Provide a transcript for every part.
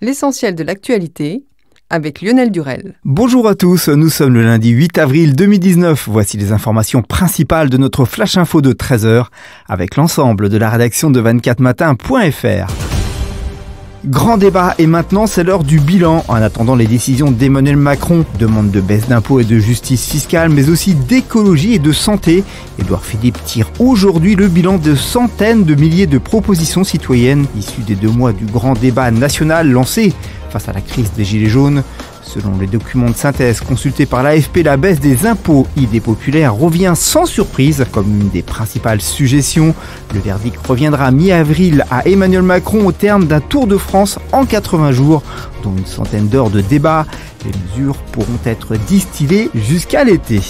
L'essentiel de l'actualité avec Lionel Durel. Bonjour à tous, nous sommes le lundi 8 avril 2019. Voici les informations principales de notre Flash Info de 13h avec l'ensemble de la rédaction de 24matin.fr. Grand débat et maintenant c'est l'heure du bilan. En attendant les décisions d'Emmanuel Macron, demande de baisse d'impôts et de justice fiscale, mais aussi d'écologie et de santé, Édouard Philippe tire aujourd'hui le bilan de centaines de milliers de propositions citoyennes issues des 2 mois du grand débat national lancé face à la crise des Gilets jaunes. Selon les documents de synthèse consultés par l'AFP, la baisse des impôts idée populaire revient sans surprise comme une des principales suggestions. Le verdict reviendra mi-avril à Emmanuel Macron au terme d'un tour de France en 80 jours, dont une centaine d'heures de débat. Les mesures pourront être distillées jusqu'à l'été.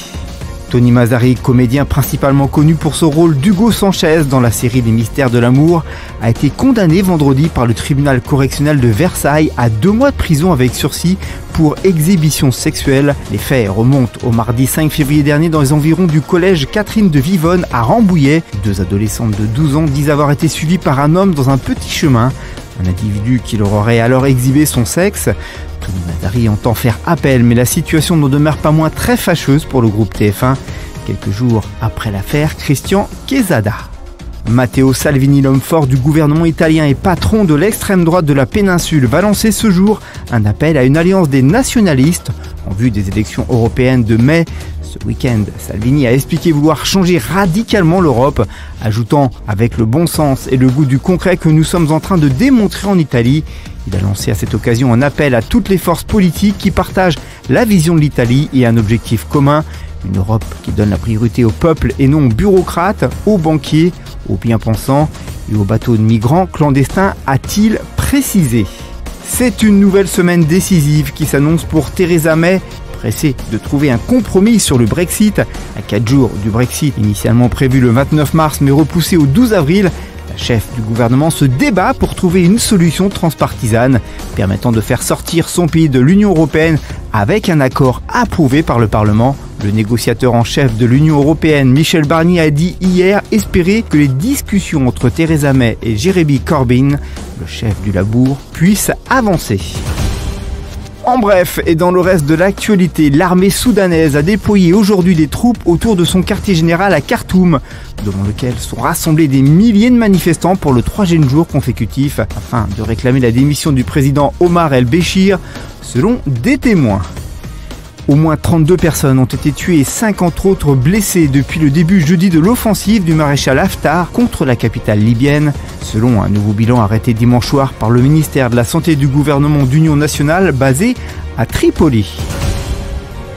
Tony Mazzari, comédien principalement connu pour son rôle d'Hugo Sanchez dans la série Les Mystères de l'amour, a été condamné vendredi par le tribunal correctionnel de Versailles à 2 mois de prison avec sursis pour exhibition sexuelle. Les faits remontent au mardi 5 février dernier dans les environs du collège Catherine de Vivonne à Rambouillet. 2 adolescentes de 12 ans disent avoir été suivies par un homme dans un petit chemin. Un individu qui leur aurait alors exhibé son sexe. Tony Mazzari entend faire appel, mais la situation n'en demeure pas moins très fâcheuse pour le groupe TF1, quelques jours après l'affaire Christian Quesada. Matteo Salvini, l'homme fort du gouvernement italien et patron de l'extrême droite de la péninsule, va lancer ce jour un appel à une alliance des nationalistes en vue des élections européennes de mai. Ce week-end, Salvini a expliqué vouloir changer radicalement l'Europe, ajoutant avec le bon sens et le goût du concret que nous sommes en train de démontrer en Italie. Il a lancé à cette occasion un appel à toutes les forces politiques qui partagent la vision de l'Italie et un objectif commun, une Europe qui donne la priorité au peuple et non aux bureaucrates, aux banquiers, aux bien-pensants et aux bateaux de migrants clandestins, a-t-il précisé. C'est une nouvelle semaine décisive qui s'annonce pour Theresa May, pressée de trouver un compromis sur le Brexit. À 4 jours du Brexit, initialement prévu le 29 mars mais repoussé au 12 avril, la chef du gouvernement se débat pour trouver une solution transpartisane permettant de faire sortir son pays de l'Union européenne avec un accord approuvé par le Parlement. Le négociateur en chef de l'Union européenne, Michel Barnier, a dit hier espérer que les discussions entre Theresa May et Jeremy Corbyn, le chef du Labour, puissent avancer. En bref, et dans le reste de l'actualité, l'armée soudanaise a déployé aujourd'hui des troupes autour de son quartier général à Khartoum, devant lequel sont rassemblés des milliers de manifestants pour le 3e jour consécutif, afin de réclamer la démission du président Omar el-Béchir, selon des témoins. Au moins 32 personnes ont été tuées et 50 autres blessées depuis le début jeudi de l'offensive du maréchal Haftar contre la capitale libyenne, selon un nouveau bilan arrêté dimanche soir par le ministère de la Santé du gouvernement d'Union nationale basé à Tripoli.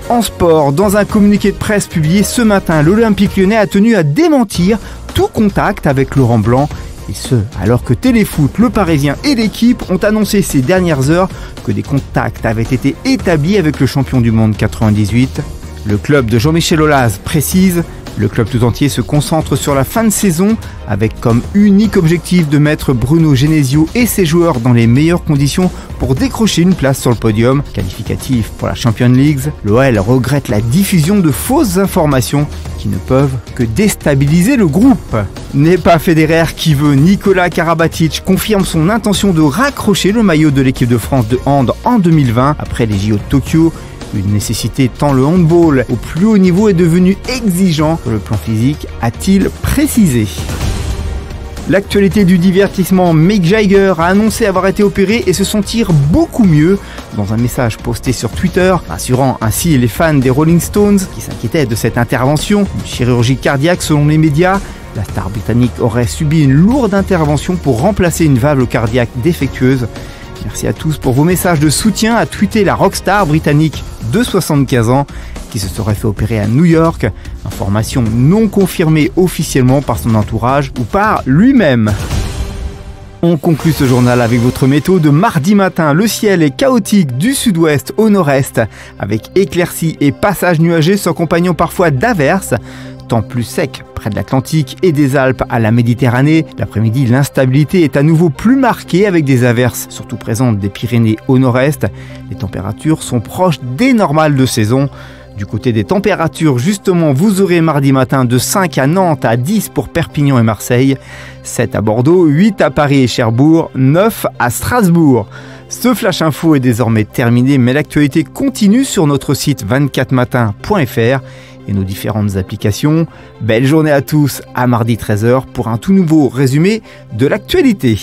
En sport, dans un communiqué de presse publié ce matin, l'Olympique lyonnais a tenu à démentir tout contact avec Laurent Blanc. Et ce, alors que Téléfoot, Le Parisien et l'équipe ont annoncé ces dernières heures que des contacts avaient été établis avec le champion du monde 98. Le club de Jean-Michel Aulas précise, le club tout entier se concentre sur la fin de saison avec comme unique objectif de mettre Bruno Genesio et ses joueurs dans les meilleures conditions pour décrocher une place sur le podium qualificatif pour la Champions League. L'OL regrette la diffusion de fausses informations qui ne peuvent que déstabiliser le groupe. N'est pas Federer qui veut, Nicolas Karabatic confirme son intention de raccrocher le maillot de l'équipe de France de hand en 2020 après les JO de Tokyo. Une nécessité tant le handball au plus haut niveau est devenu exigeant sur le plan physique, a-t-il précisé. L'actualité du divertissement, Mick Jagger a annoncé avoir été opéré et se sentir beaucoup mieux dans un message posté sur Twitter, rassurant ainsi les fans des Rolling Stones qui s'inquiétaient de cette intervention. Une chirurgie cardiaque selon les médias. La star britannique aurait subi une lourde intervention pour remplacer une valve cardiaque défectueuse. Merci à tous pour vos messages de soutien, a tweeté la rockstar britannique de 75 ans qui se serait fait opérer à New York. Information non confirmée officiellement par son entourage ou par lui-même. On conclut ce journal avec votre météo de mardi matin. Le ciel est chaotique du sud-ouest au nord-est avec éclaircies et passages nuageux s'accompagnant parfois d'averses. Temps plus sec près de l'Atlantique et des Alpes à la Méditerranée. L'après-midi, l'instabilité est à nouveau plus marquée avec des averses, surtout présentes des Pyrénées au nord-est. Les températures sont proches des normales de saison. Du côté des températures, justement, vous aurez mardi matin de 5 à Nantes à 10 pour Perpignan et Marseille, 7 à Bordeaux, 8 à Paris et Cherbourg, 9 à Strasbourg. Ce Flash Info est désormais terminé, mais l'actualité continue sur notre site 24matin.fr et nos différentes applications. Belle journée à tous, à mardi 13h pour un tout nouveau résumé de l'actualité.